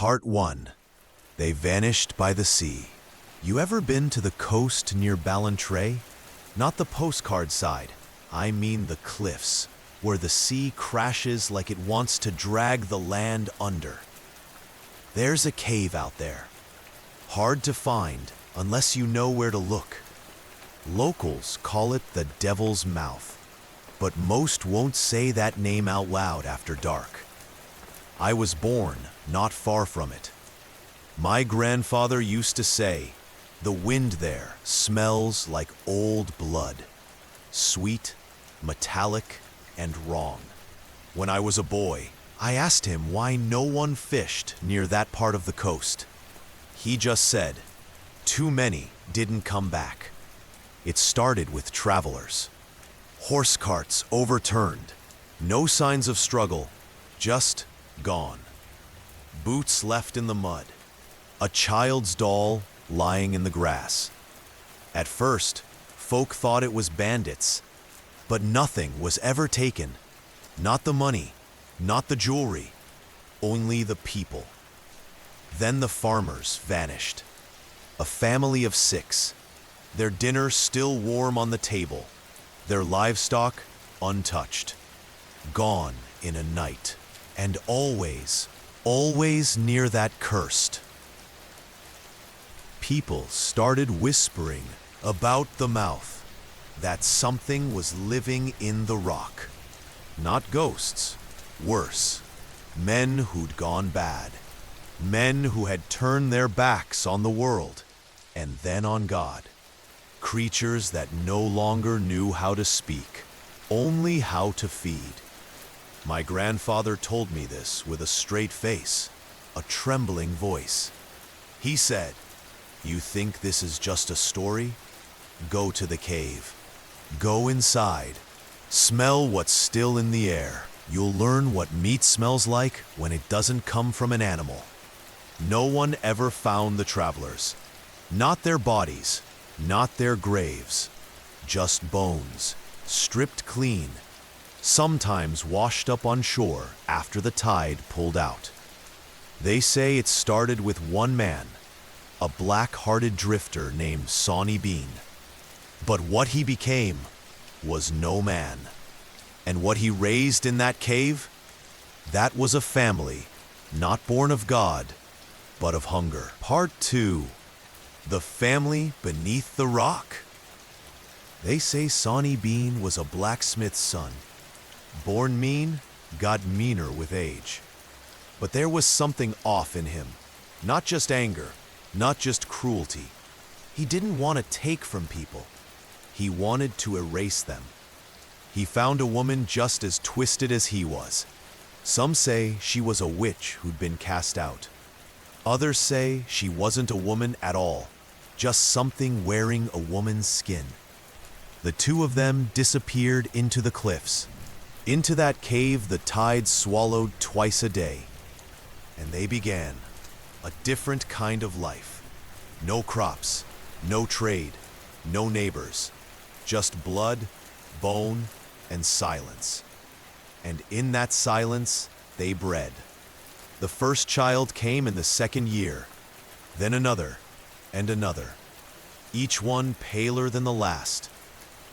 Part 1. They vanished by the sea. You ever been to the coast near Ballantrae? Not the postcard side. I mean the cliffs, where the sea crashes like it wants to drag the land under. There's a cave out there. Hard to find unless you know where to look. Locals call it the Devil's Mouth, but most won't say that name out loud after dark. I was born not far from it. My grandfather used to say, the wind there smells like old blood. Sweet, metallic, and wrong. When I was a boy, I asked him why no one fished near that part of the coast. He just said, too many didn't come back. It started with travelers. Horse carts overturned. No signs of struggle, just gone. Boots left in the mud. A child's doll lying in the grass. At first, folk thought it was bandits, but nothing was ever taken. Not the money, not the jewelry, only the people. Then the farmers vanished. A family of 6. Their dinner still warm on the table. Their livestock untouched. Gone in a night. And always, always near that cursed. People started whispering about the mouth, that something was living in the rock. Not ghosts, worse, men who'd gone bad. Men who had turned their backs on the world, and then on God. Creatures that no longer knew how to speak, only how to feed. My grandfather told me this with a straight face, a trembling voice. He said, "You think this is just a story? Go to the cave. Go inside. Smell what's still in the air. You'll learn what meat smells like when it doesn't come from an animal." No one ever found the travelers. Not their bodies, not their graves. Just bones, stripped clean, sometimes washed up on shore after the tide pulled out. They say it started with one man, a black-hearted drifter named Sawney Bean. But what he became was no man. And what he raised in that cave? That was a family, not born of God, but of hunger. Part 2. The family beneath the rock. They say Sawney Bean was a blacksmith's son. Born mean, got meaner with age. But there was something off in him. Not just anger, not just cruelty. He didn't want to take from people. He wanted to erase them. He found a woman just as twisted as he was. Some say she was a witch who'd been cast out. Others say she wasn't a woman at all, just something wearing a woman's skin. The two of them disappeared into the cliffs. Into that cave the tide swallowed twice a day. And they began a different kind of life. No crops, no trade, no neighbors. Just blood, bone, and silence. And in that silence, they bred. The first child came in the 2nd year, then another, and another. Each one paler than the last,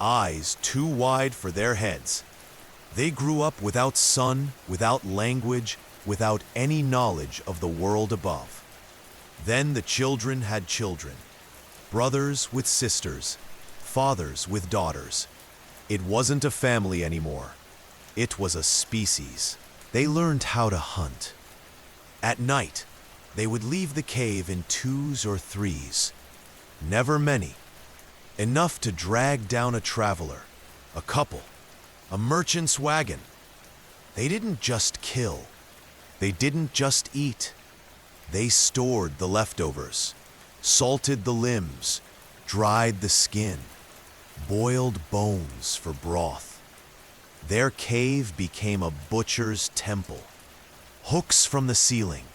eyes too wide for their heads. They grew up without sun, without language, without any knowledge of the world above. Then the children had children, brothers with sisters, fathers with daughters. It wasn't a family anymore. It was a species. They learned how to hunt. At night, they would leave the cave in 2s or 3s. Never many. Enough to drag down a traveler, a couple, a merchant's wagon. They didn't just kill. They didn't just eat. They stored the leftovers, salted the limbs, dried the skin, boiled bones for broth. Their cave became a butcher's temple. Hooks from the ceiling,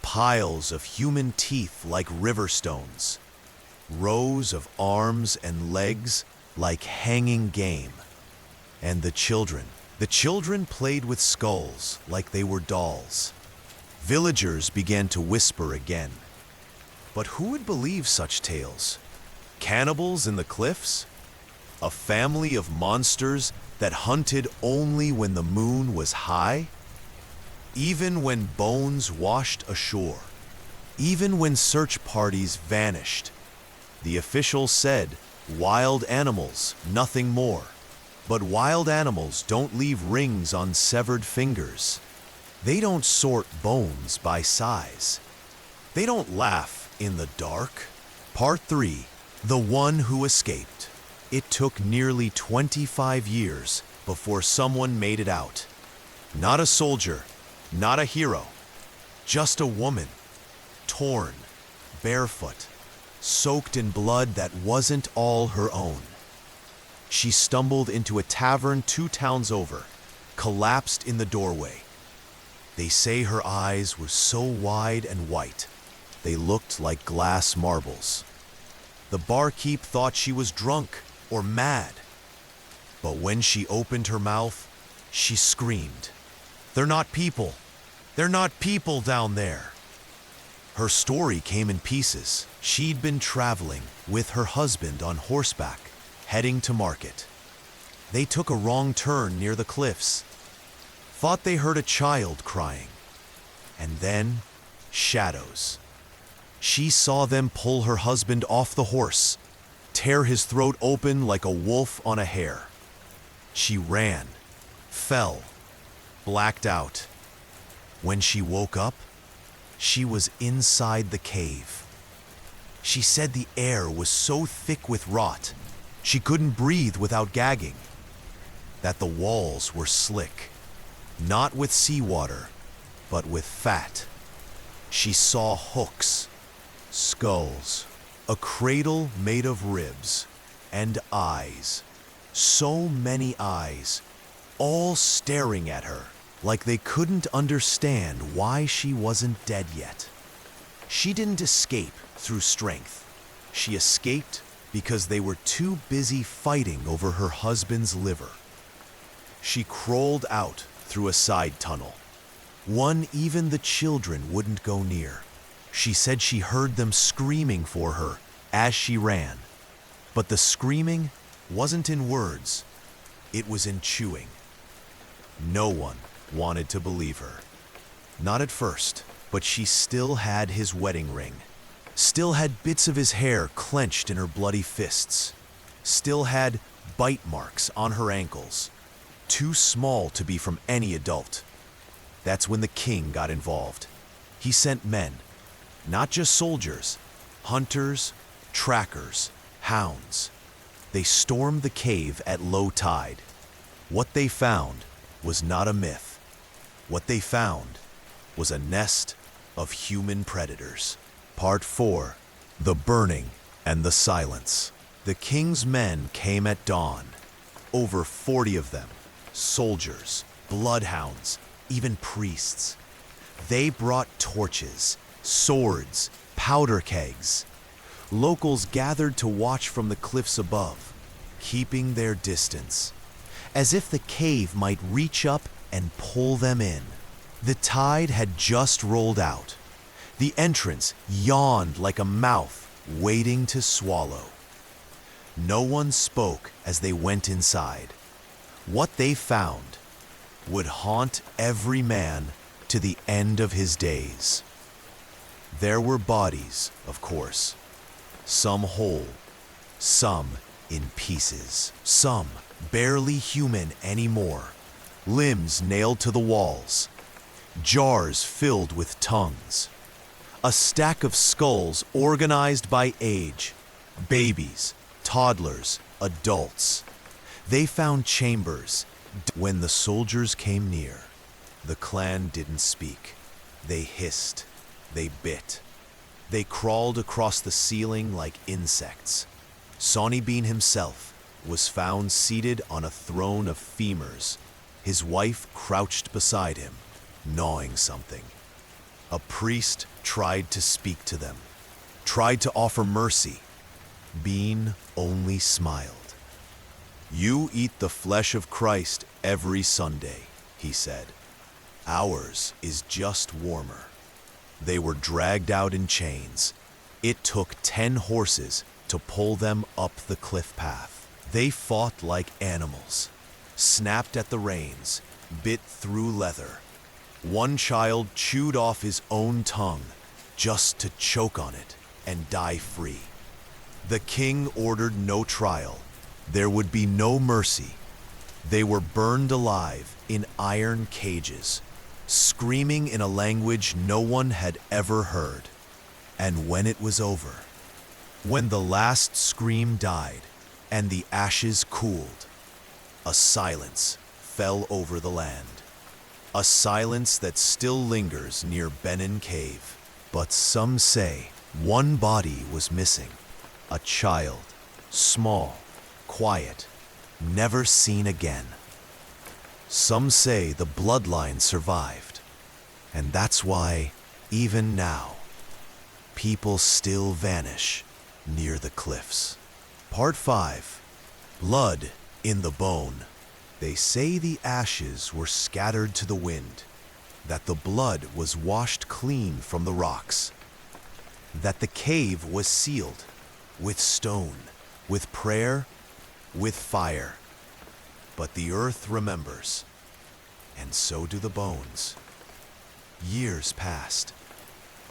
piles of human teeth like river stones, rows of arms and legs like hanging game. And the children played with skulls like they were dolls. Villagers began to whisper again. But who would believe such tales? Cannibals in the cliffs? A family of monsters that hunted only when the moon was high? Even when bones washed ashore? Even when search parties vanished? The officials said, wild animals, nothing more. But wild animals don't leave rings on severed fingers. They don't sort bones by size. They don't laugh in the dark. Part 3. The One Who Escaped. It took nearly 25 years before someone made it out. Not a soldier, not a hero, just a woman, torn, barefoot, soaked in blood that wasn't all her own. She stumbled into a tavern 2 towns over, collapsed in the doorway. They say her eyes were so wide and white, they looked like glass marbles. The barkeep thought she was drunk or mad. But when she opened her mouth, she screamed, "They're not people! They're not people down there!" Her story came in pieces. She'd been traveling with her husband on horseback, heading to market. They took a wrong turn near the cliffs. Thought they heard a child crying. And then, shadows. She saw them pull her husband off the horse, tear his throat open like a wolf on a hare. She ran, fell, blacked out. When she woke up, she was inside the cave. She said the air was so thick with rot, she couldn't breathe without gagging. That the walls were slick, not with seawater, but with fat. She saw hooks, skulls, a cradle made of ribs, and eyes. So many eyes, all staring at her like they couldn't understand why she wasn't dead yet. She didn't escape through strength. She escaped because they were too busy fighting over her husband's liver. She crawled out through a side tunnel, one even the children wouldn't go near. She said she heard them screaming for her as she ran. But the screaming wasn't in words, it was in chewing. No one wanted to believe her. Not at first, but she still had his wedding ring, still had bits of his hair clenched in her bloody fists, still had bite marks on her ankles, too small to be from any adult. That's when the king got involved. He sent men, not just soldiers, hunters, trackers, hounds. They stormed the cave at low tide. What they found was not a myth. What they found was a nest of human predators. Part 4. The Burning and the Silence. The king's men came at dawn. Over 40 of them. Soldiers, bloodhounds, even priests. They brought torches, swords, powder kegs. Locals gathered to watch from the cliffs above, keeping their distance, as if the cave might reach up and pull them in. The tide had just rolled out. The entrance yawned like a mouth waiting to swallow. No one spoke as they went inside. What they found would haunt every man to the end of his days. There were bodies, of course, some whole, some in pieces, some barely human anymore, limbs nailed to the walls, jars filled with tongues, a stack of skulls organized by age, babies, toddlers, adults. They found chambers. When the soldiers came near, the clan didn't speak. They hissed, they bit. They crawled across the ceiling like insects. Sawney Bean himself was found seated on a throne of femurs, his wife crouched beside him, gnawing something. A priest tried to speak to them, tried to offer mercy. Bean only smiled. "You eat the flesh of Christ every Sunday," he said. "Ours is just warmer." They were dragged out in chains. It took 10 horses to pull them up the cliff path. They fought like animals, snapped at the reins, bit through leather. One child chewed off his own tongue just to choke on it and die free. The king ordered no trial. There would be no mercy. They were burned alive in iron cages, screaming in a language no one had ever heard. And when it was over, when the last scream died and the ashes cooled, a silence fell over the land. A silence that still lingers near Bennane Cave. But some say one body was missing. A child, small, quiet, never seen again. Some say the bloodline survived, and that's why, even now, people still vanish near the cliffs. Part 5. Blood in the Bone. They say the ashes were scattered to the wind, that the blood was washed clean from the rocks, that the cave was sealed with stone, with prayer, with fire. But the earth remembers, and so do the bones. Years passed.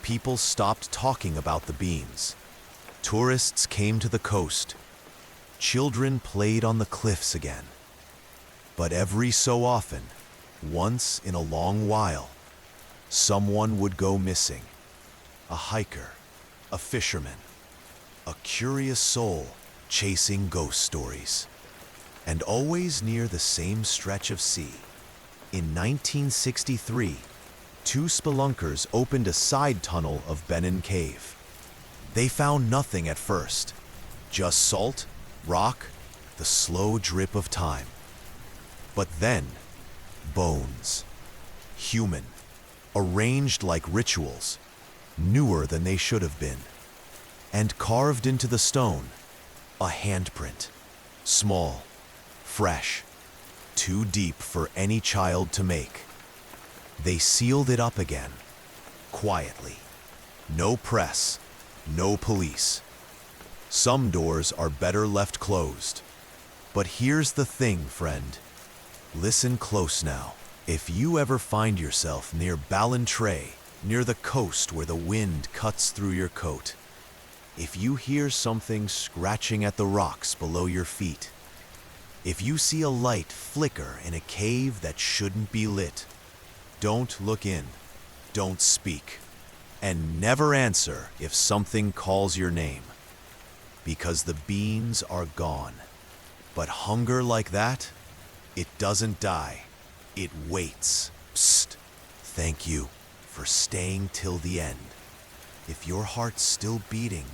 People stopped talking about the beans. Tourists came to the coast. Children played on the cliffs again. But every so often, once in a long while, someone would go missing. A hiker, a fisherman, a curious soul chasing ghost stories. And always near the same stretch of sea. In 1963, 2 spelunkers opened a side tunnel of Bennane Cave. They found nothing at first, just salt, rock, the slow drip of time. But then, bones, human, arranged like rituals, newer than they should have been. And carved into the stone, a handprint, small, fresh, too deep for any child to make. They sealed it up again, quietly. No press, no police. Some doors are better left closed. But here's the thing, friend. Listen close now. If you ever find yourself near Ballantrae, near the coast where the wind cuts through your coat, if you hear something scratching at the rocks below your feet, if you see a light flicker in a cave that shouldn't be lit, don't look in, don't speak, and never answer if something calls your name. Because the beans are gone. But hunger like that, it doesn't die, it waits. Psst, thank you for staying till the end. If your heart's still beating,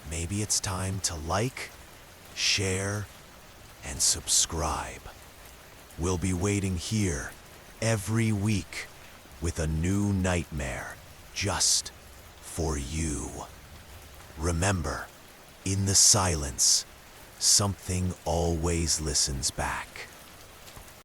maybe it's time to like, share, and subscribe. We'll be waiting here every week with a new nightmare just for you. Remember, in the silence, something always listens back.